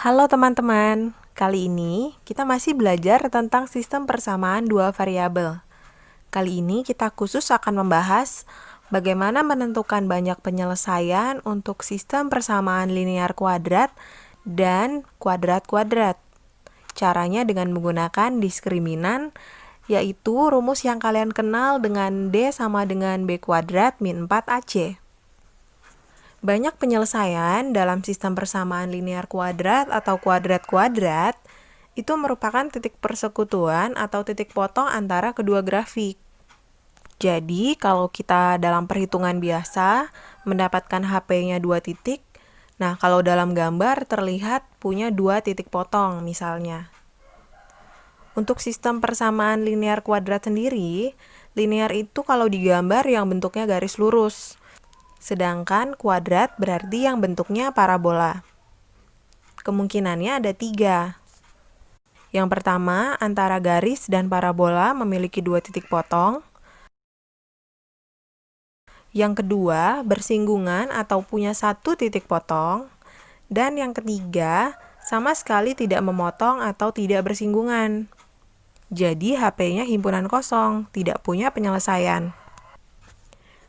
Halo teman-teman, kali ini kita masih belajar tentang sistem persamaan dua variabel. Kali ini kita khusus akan membahas bagaimana menentukan banyak penyelesaian untuk sistem persamaan linear kuadrat dan kuadrat-kuadrat. Caranya dengan menggunakan diskriminan, yaitu rumus yang kalian kenal dengan D sama dengan B kuadrat min 4AC. Banyak penyelesaian dalam sistem persamaan linear kuadrat atau kuadrat-kuadrat itu merupakan titik persekutuan atau titik potong antara kedua grafik. Jadi, kalau kita dalam perhitungan biasa mendapatkan HP-nya 2 titik, nah kalau dalam gambar terlihat punya 2 titik potong misalnya. Untuk sistem persamaan linear kuadrat sendiri, linear itu kalau digambar yang bentuknya garis lurus. Sedangkan kuadrat berarti yang bentuknya parabola. Kemungkinannya ada 3. Yang pertama, antara garis dan parabola memiliki 2 titik potong. Yang kedua, bersinggungan atau punya 1 titik potong. Dan yang ketiga, sama sekali tidak memotong atau tidak bersinggungan. Jadi HP-nya himpunan kosong, tidak punya penyelesaian.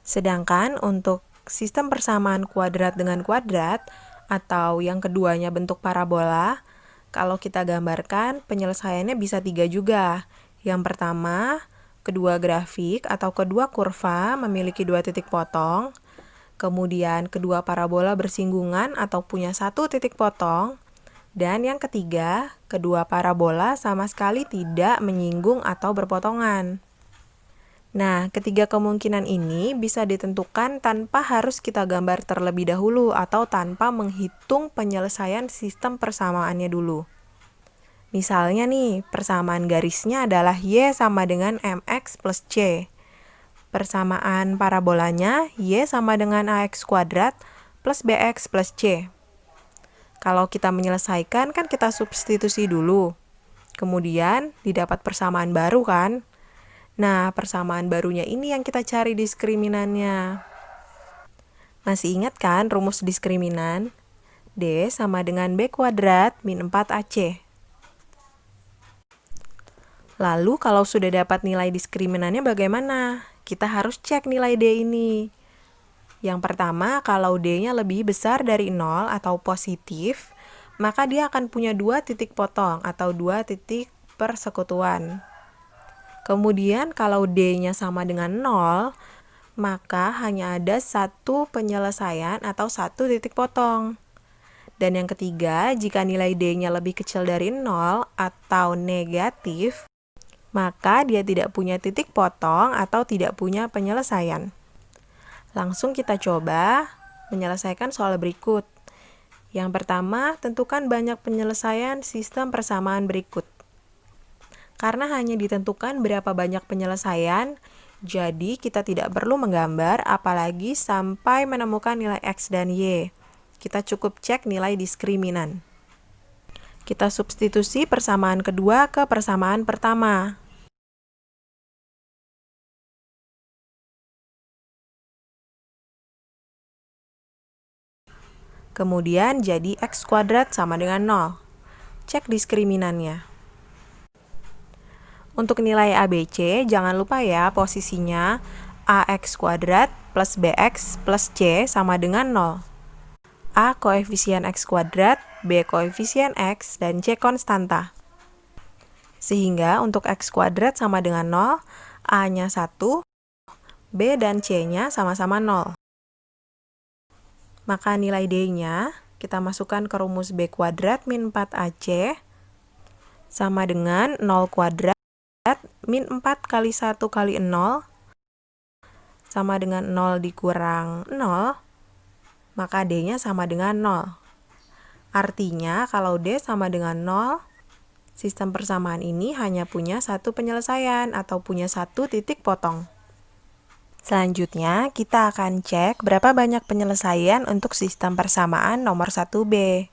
Sedangkan untuk sistem persamaan kuadrat dengan kuadrat, atau yang keduanya bentuk parabola, kalau kita gambarkan, penyelesaiannya bisa 3 juga. Yang pertama, kedua grafik atau kedua kurva memiliki 2 titik potong. Kemudian, kedua parabola bersinggungan atau punya 1 titik potong. Dan yang ketiga, kedua parabola sama sekali tidak menyinggung atau berpotongan. Nah, ketiga kemungkinan ini bisa ditentukan tanpa harus kita gambar terlebih dahulu atau tanpa menghitung penyelesaian sistem persamaannya dulu. Misalnya nih, persamaan garisnya adalah Y sama dengan MX plus C. Persamaan parabolanya Y sama dengan AX kuadrat plus BX plus C. Kalau kita menyelesaikan kan kita substitusi dulu. Kemudian didapat persamaan baru kan? Nah, persamaan barunya ini yang kita cari diskriminannya. Masih ingat kan rumus diskriminan? D sama dengan B kuadrat min 4AC. Lalu kalau sudah dapat nilai diskriminannya bagaimana? Kita harus cek nilai D ini. Yang pertama, kalau D-nya lebih besar dari 0 atau positif, maka dia akan punya 2 titik potong atau 2 titik persekutuan. Kemudian kalau D-nya sama dengan 0, maka hanya ada 1 penyelesaian atau 1 titik potong. Dan yang ketiga, jika nilai D-nya lebih kecil dari 0 atau negatif, maka dia tidak punya titik potong atau tidak punya penyelesaian. Langsung kita coba menyelesaikan soal berikut. Yang pertama, tentukan banyak penyelesaian sistem persamaan berikut. Karena hanya ditentukan berapa banyak penyelesaian, jadi kita tidak perlu menggambar apalagi sampai menemukan nilai X dan Y. Kita cukup cek nilai diskriminan. Kita substitusi persamaan kedua ke persamaan pertama. Kemudian jadi X kuadrat sama dengan 0. Cek diskriminannya. Untuk nilai ABC, jangan lupa ya posisinya AX kuadrat plus BX plus C sama dengan 0. A koefisien X kuadrat, B koefisien X, dan C konstanta. Sehingga untuk X kuadrat sama dengan 0, A-nya 1, B dan C-nya sama-sama 0. Maka nilai D-nya kita masukkan ke rumus B kuadrat min 4AC sama dengan 0 kuadrat min 4 kali 1 kali 0 sama dengan 0 dikurang 0, maka D-nya sama dengan 0. Artinya kalau D sama dengan 0, sistem persamaan ini hanya punya 1 penyelesaian atau punya 1 titik potong. Selanjutnya, kita akan cek berapa banyak penyelesaian untuk sistem persamaan nomor 1B.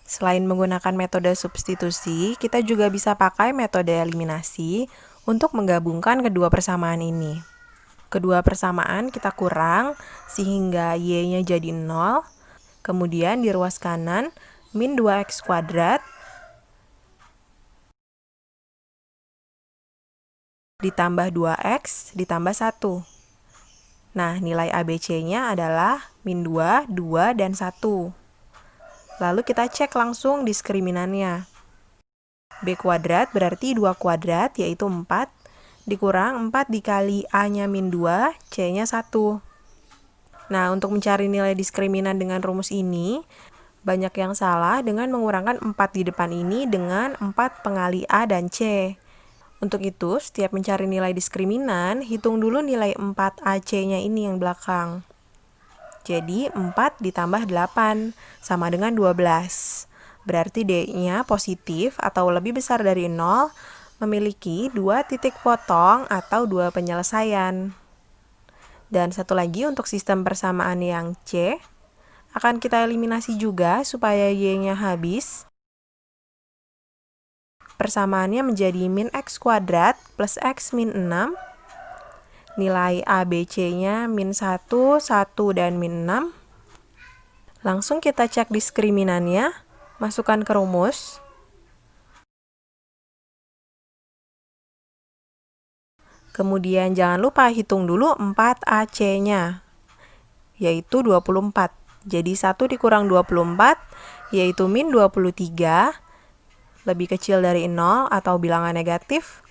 Selain menggunakan metode substitusi, kita juga bisa pakai metode eliminasi untuk menggabungkan kedua persamaan ini. Kedua persamaan kita kurang sehingga Y-nya jadi 0. Kemudian di ruas kanan, min 2x kuadrat ditambah 2x ditambah 1. Nah, nilai ABC-nya adalah min 2, 2, dan 1. Lalu kita cek langsung diskriminannya. B kuadrat berarti 2 kuadrat, yaitu 4, dikurang 4 dikali A-nya min 2, C-nya 1. Nah, untuk mencari nilai diskriminan dengan rumus ini, banyak yang salah dengan mengurangkan 4 di depan ini dengan 4 pengali A dan C. Untuk itu, setiap mencari nilai diskriminan, hitung dulu nilai 4AC-nya ini yang belakang. Jadi, 4 ditambah 8 sama dengan 12. Berarti D-nya positif atau lebih besar dari 0, memiliki 2 titik potong atau 2 penyelesaian. Dan satu lagi untuk sistem persamaan yang C, akan kita eliminasi juga supaya Y-nya habis. Persamaannya menjadi min x kuadrat plus x min 6. Nilai ABC-nya min 1, 1, dan min 6. Langsung kita cek diskriminannya, masukkan ke rumus. Kemudian jangan lupa hitung dulu 4AC-nya, yaitu 24. Jadi 1 dikurang 24, yaitu min 23, lebih kecil dari 0 atau bilangan negatif,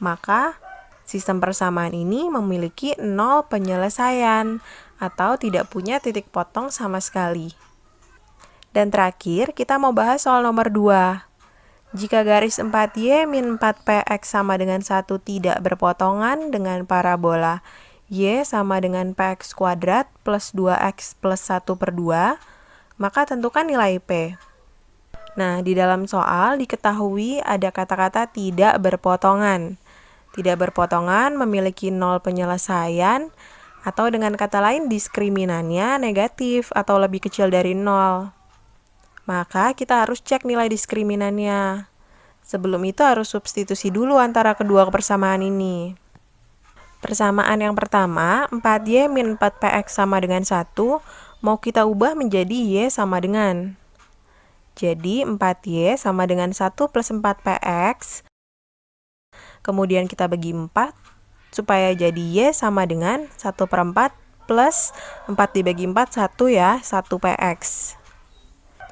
maka sistem persamaan ini memiliki 0 penyelesaian atau tidak punya titik potong sama sekali. Dan terakhir, kita mau bahas soal nomor 2. Jika garis 4Y min 4PX sama dengan 1 tidak berpotongan dengan parabola Y sama dengan PX kuadrat plus 2X plus 1/2, maka tentukan nilai P. Nah, di dalam soal diketahui ada kata-kata tidak berpotongan. Tidak berpotongan memiliki 0 penyelesaian, atau dengan kata lain diskriminannya negatif atau lebih kecil dari 0. Maka kita harus cek nilai diskriminannya. Sebelum itu harus substitusi dulu antara kedua persamaan ini. Persamaan yang pertama, 4Y min 4PX sama dengan 1, mau kita ubah menjadi Y sama dengan. Jadi 4Y sama dengan 1 plus 4PX. Kemudian kita bagi 4, supaya jadi Y sama dengan 1/4 plus 4 dibagi 4, 1 ya, 1PX.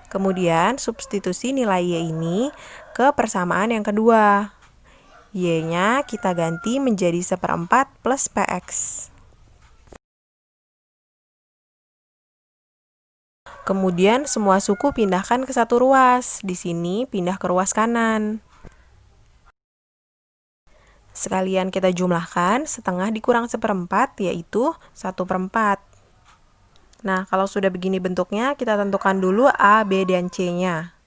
Kemudian substitusi nilai Y ini ke persamaan yang kedua. Y-nya kita ganti menjadi 1/4 plus PX. Kemudian semua suku pindahkan ke satu ruas. Di sini pindah ke ruas kanan. Sekalian kita jumlahkan, setengah dikurang 1/4 yaitu 1/4. Nah, kalau sudah begini bentuknya, kita tentukan dulu A, B, dan C-nya.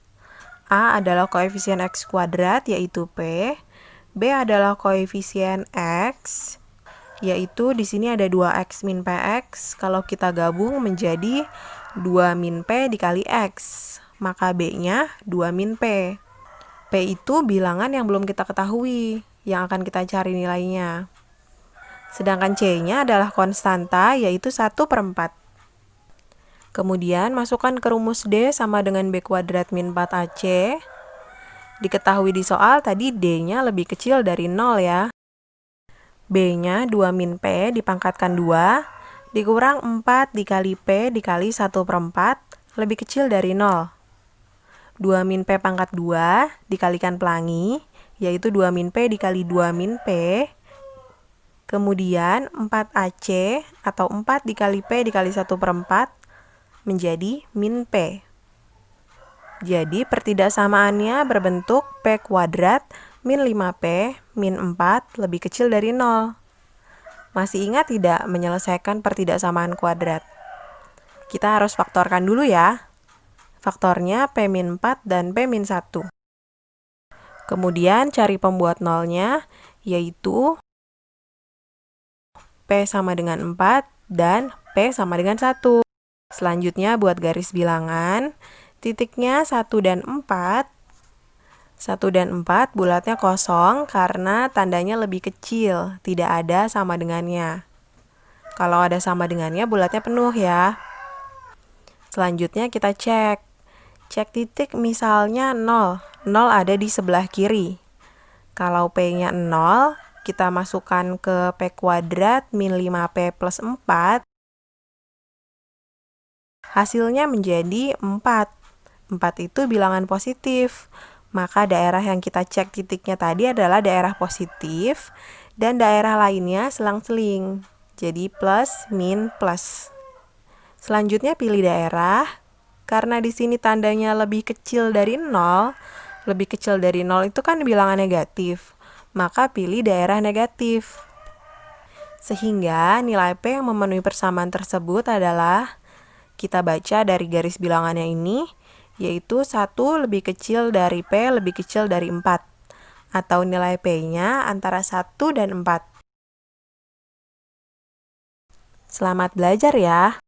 A adalah koefisien X kuadrat yaitu P. B adalah koefisien X, yaitu di sini ada 2X min PX. Kalau kita gabung menjadi 2 min P dikali X, maka B-nya 2 min P. P itu bilangan yang belum kita ketahui, yang akan kita cari nilainya. Sedangkan C-nya adalah konstanta, yaitu 1/4. Kemudian masukkan ke rumus D sama dengan B kuadrat min 4AC. Diketahui di soal tadi D-nya lebih kecil dari 0 ya. B-nya 2 min P dipangkatkan 2, dikurang 4 dikali P dikali 1/4, lebih kecil dari 0. 2 min P pangkat 2 dikalikan pelangi, yaitu 2 min P dikali 2 min P. Kemudian 4AC atau 4 dikali P dikali 1/4 menjadi min P. Jadi pertidaksamaannya berbentuk P kuadrat min 5P min 4 lebih kecil dari 0. Masih ingat tidak menyelesaikan pertidaksamaan kuadrat? Kita harus faktorkan dulu ya. Faktornya P min 4 dan P min 1. Kemudian cari pembuat nolnya, yaitu P sama dengan 4 dan P sama dengan 1. Selanjutnya buat garis bilangan, titiknya 1 dan 4. 1 dan 4 bulatnya kosong karena tandanya lebih kecil, tidak ada sama dengannya. Kalau ada sama dengannya bulatnya penuh ya. Selanjutnya kita cek. Cek titik misalnya 0. 0 ada di sebelah kiri. Kalau P-nya 0, kita masukkan ke P kuadrat min 5P plus 4. Hasilnya menjadi 4. 4 itu bilangan positif. Maka daerah yang kita cek titiknya tadi adalah daerah positif, dan daerah lainnya selang-seling. Jadi plus, min, plus. Selanjutnya pilih daerah. Karena di sini tandanya lebih kecil dari 0, lebih kecil dari 0 itu kan bilangan negatif. Maka pilih daerah negatif. Sehingga nilai P yang memenuhi persamaan tersebut adalah, kita baca dari garis bilangannya ini, yaitu 1 lebih kecil dari P lebih kecil dari 4. Atau nilai P-nya antara 1 dan 4. Selamat belajar ya!